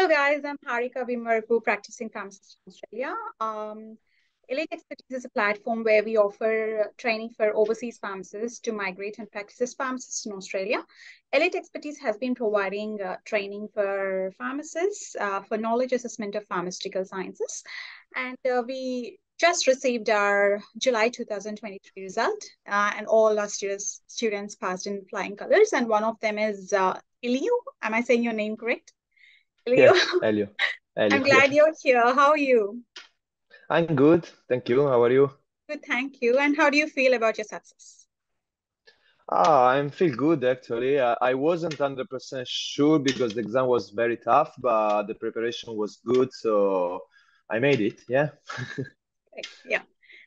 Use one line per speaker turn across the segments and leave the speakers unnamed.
Hello guys, I'm Harika Bimarpu, practicing pharmacist in Australia. Elite Expertise is a platform where we offer training for overseas pharmacists to migrate and practice as pharmacists in Australia. Elite Expertise has been providing training for pharmacists for knowledge assessment of pharmaceutical sciences. And we just received our July 2023 result, and all our students passed in flying colors. And one of them is Elio. Am I saying your name correct? Elio.
Yeah, Elio.
I'm
Elio,
glad
yeah.
you're here. How are you?
I'm good, thank you. How are you?
Good, thank you. And how do you feel about your success?
I feel good actually. I wasn't 100% sure because the exam was very tough, but the preparation was good, so I made it. Yeah.
Right. Yeah.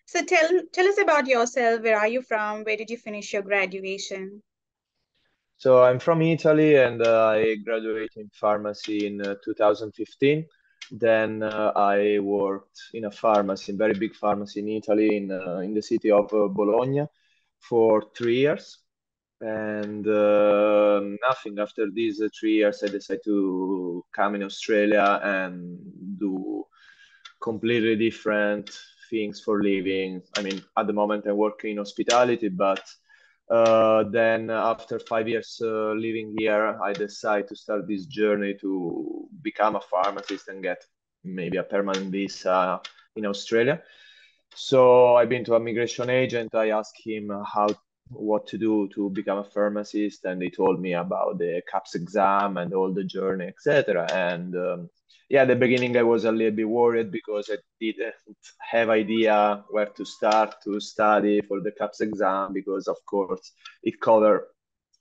So tell us about yourself. Where are you from? Where did you finish your graduation?
So I'm from Italy and I graduated in pharmacy in 2015. Then I worked in a pharmacy, a very big pharmacy in Italy, in the city of Bologna for 3 years. And nothing after these 3 years, I decided to come in Australia and do completely different things for living. I mean, at the moment I work in hospitality, but then after 5 years living here, I decided to start this journey to become a pharmacist and get maybe a permanent visa in Australia. So I've been to a migration agent. I asked him what to do to become a pharmacist, and they told me about the KAPS exam and all the journey, etc. And yeah, at the beginning I was a little bit worried because I didn't have idea where to start to study for the KAPS exam because of course it covered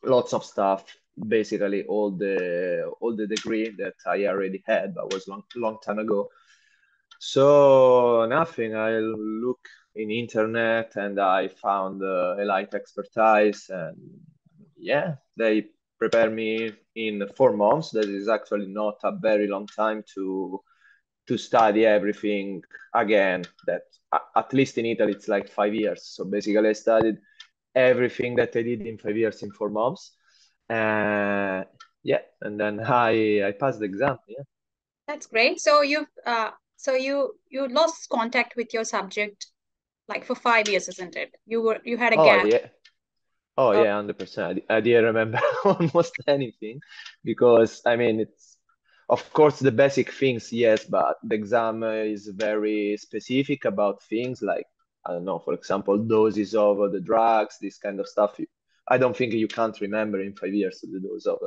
lots of stuff, basically all the degree that I already had, but was long time ago. So nothing. I look in internet and I found Elite Expertise, and yeah, they prepare me in 4 months. That is actually not a very long time to study everything again. That at least in Italy it's like 5 years. So basically, I studied everything that I did in 5 years in 4 months. Uh, yeah, and then I passed the exam. Yeah.
That's great. So you lost contact with your subject like for 5 years, isn't it? You had a
Oh
gap.
yeah. Oh
Oh,
yeah, 100%. I didn't remember almost anything because I mean it's of course the basic things, yes, but the exam is very specific about things like I don't know, for example, doses of the drugs, this kind of stuff. I don't think you can't remember in 5 years the dose of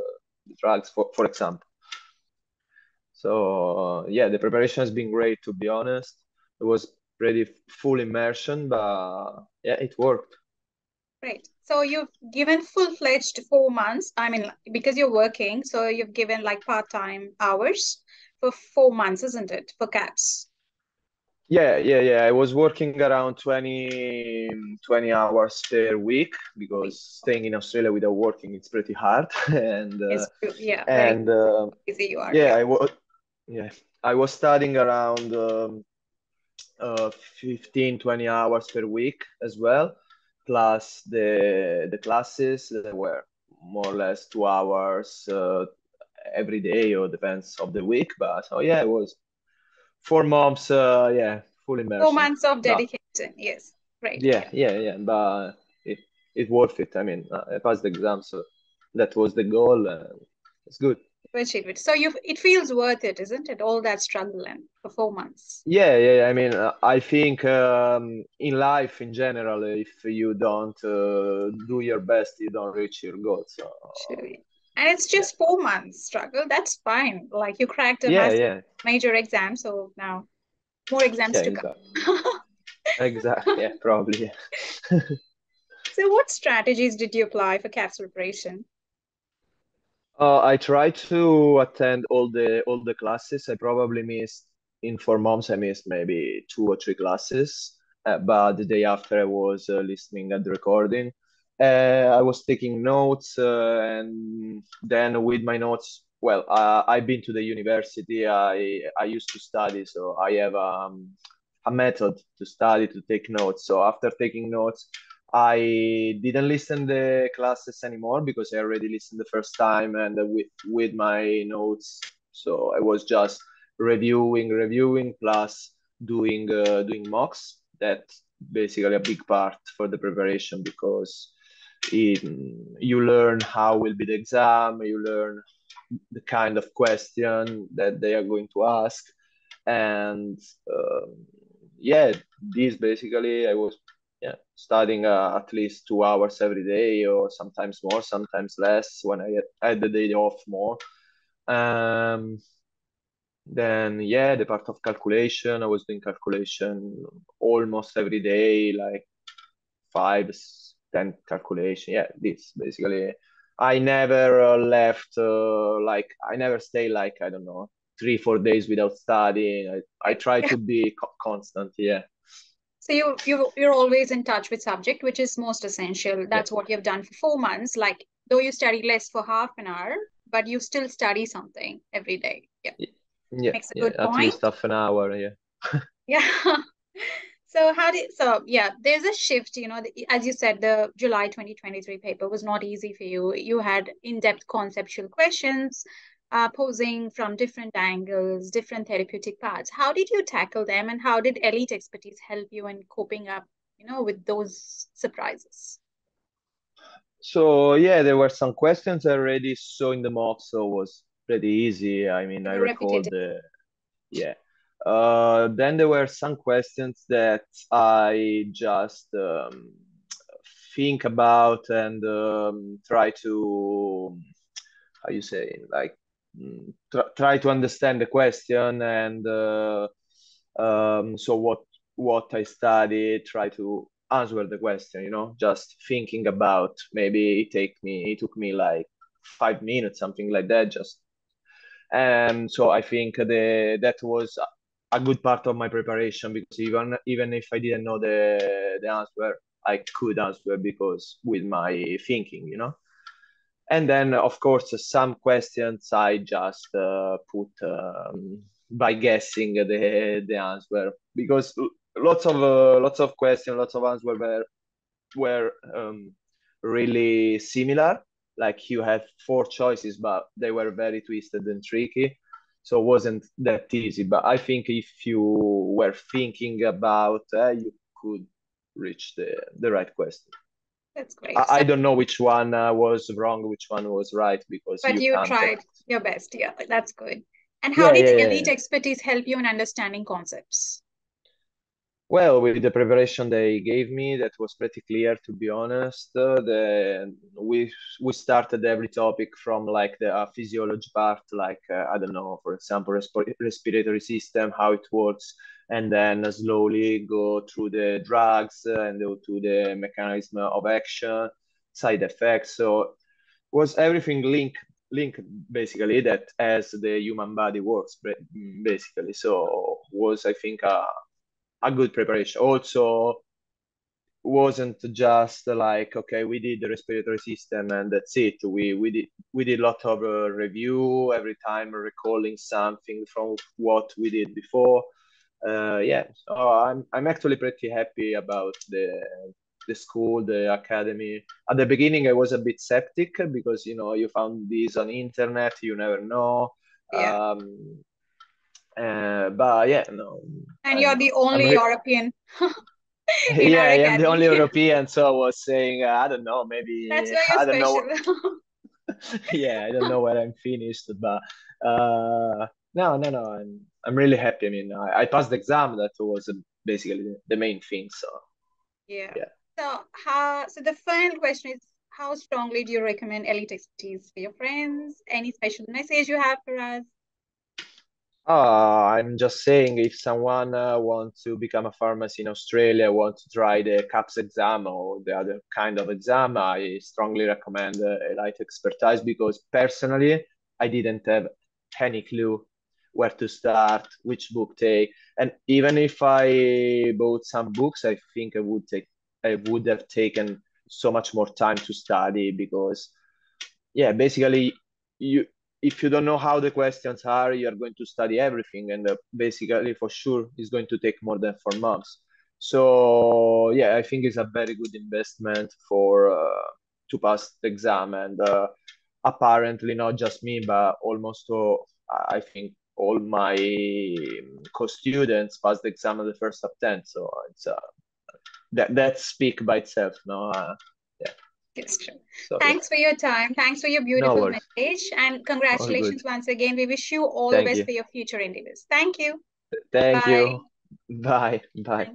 the drugs, for example. So yeah, the preparation has been great to be honest. It was pretty full immersion, but yeah, it worked.
great. So you've given full-fledged 4 months. I mean, because you're working, so you've given like part-time hours for 4 months, isn't it, for CAPS?
Yeah. I was working around 20 hours per week
Week.
because staying in Australia without working it's pretty hard. And
It's true. Yeah, very
and
busy you are.
yeah,
Yeah.
yeah, I was studying around 15, 20 hours per week as well, plus the classes that were more or less 2 hours every day or depends of the week. But oh yeah, it was 4 months, yeah, full
Four
immersion.
months of
But
dedication. Yes. Great.
yeah,
Yeah.
yeah, but it worth it. I mean, I passed the exam, so that was the goal. It's good.
You achieved it. So it feels worth it, isn't it? All that struggle and for 4 months.
Yeah. I mean, I think in life in general, if you don't do your best, you don't reach your goal. So
Sure. And it's
yeah,
just 4 months struggle. That's fine. Like you cracked a massive
yeah,
major exam, so now more exams
yeah,
to come.
exactly, exactly. Yeah, probably. Yeah.
So what strategies did you apply for CAPS preparation?
I tried to attend all the classes. I probably missed in 4 months. I missed maybe 2 or 3 classes. But the day after, I was listening at the recording. I was taking notes, and then with my notes, well, I've been to the university. I used to study, so I have a method to study to take notes. So after taking notes, I didn't listen the classes anymore because I already listened the first time, and with my notes So I was just reviewing plus doing mocks. That's basically a big part for the preparation because you learn how will be the exam, you learn the kind of question that they are going to ask, and um, yeah, this basically I was studying at least 2 hours every day, or sometimes more, sometimes less when I had the day off more. Um, then yeah, the part of calculation, I was doing calculation almost every day, like 10 calculation. Yeah, this basically. I never left, like, I never stay like, I don't know, 3, 4 days without studying. I try
Yeah.
to be constant. Yeah.
So you're always in touch with subject, which is most essential.
Yeah.
That's what you've done for 4 months. Like though you study less for half an hour, but you still study something every day. Yeah,
Yeah.
makes a
Yeah.
good
At
point.
least half an hour. Yeah.
Yeah. So yeah, there's a shift, as you said, the July 2023 paper was not easy for you. You had in-depth conceptual questions posing from different angles, different therapeutic paths. How did you tackle them and how did elite expertise help you in coping up, with those surprises?
So yeah, there were some questions I already saw in the mock, so it was pretty easy. I mean,
They
I
were
recall
repetitive.
the yeah. Then there were some questions that I just think about and try to, how you say, like, try to understand the question, and so what I studied, try to answer the question, just thinking about, maybe it took me like 5 minutes, something like that, just. And so I think that was a good part of my preparation, because even if I didn't know the answer, I could answer because with my thinking. And then, of course, some questions I just put by guessing the answer, because lots of questions, lots of answers were really similar. Like, you had 4 choices, but they were very twisted and tricky, so it wasn't that easy. But I think if you were thinking about, you could reach the right question.
That's
I,
great.
I
So,
don't know which one was wrong, which one was right, because
but
you
you
can't.
tried your best. Yeah, that's good. And how
Yeah,
did
yeah, yeah,
elite
yeah.
expertise help you in understanding concepts?
Well, with the preparation they gave me, that was pretty clear, to be honest. We started every topic from, like, the physiology part, like, I don't know, for example, respiratory system, how it works, and then slowly go through the drugs, and go to the mechanism of action, side effects. So was everything linked basically, that as the human body works, basically. So was, I think, a good preparation. Also, wasn't just like, okay, we did the respiratory system and that's it. We did a lot of review every time, recalling something from what we did before. Yeah, so I'm actually pretty happy about the school, the academy. At the beginning, I was a bit skeptic, because you found this on internet, you never know.
Yeah.
But yeah, no,
And you're
I'm
the
I'm
only
re-
European in
yeah,
our
I am the only
academy.
European, so I was saying, I don't know,
That's
maybe,
why you're
I don't know.
special.
Yeah, I don't know where I'm finished, but no, no, no, I'm really happy. I mean, I passed the exam. That was basically the main thing. So
Yeah.
yeah.
So the final question is, how strongly do you recommend elite expertise for your friends? Any special message you have for us?
I'm just saying, if someone wants to become a pharmacy in Australia, wants to try the KAPS exam or the other kind of exam, I strongly recommend Elite Expertise, because personally, I didn't have any clue where to start, which book take, and even if I bought some books, I think I would have taken so much more time to study, because yeah, basically, you if you don't know how the questions are, you are going to study everything, and basically, for sure, it's going to take more than 4 months. So yeah, I think it's a very good investment for to pass the exam, and apparently not just me, but almost I think all my co-students passed the exam at the first attempt. So it's that speak by itself, no? Yeah.
It's true.
So yeah,
Thanks for your time. Thanks for your
no
beautiful
worries.
message. And
All good.
congratulations once again. We wish you all the
Thank
best
you.
for your future endeavors. Thank you.
Thank
Bye.
you. Bye. Bye.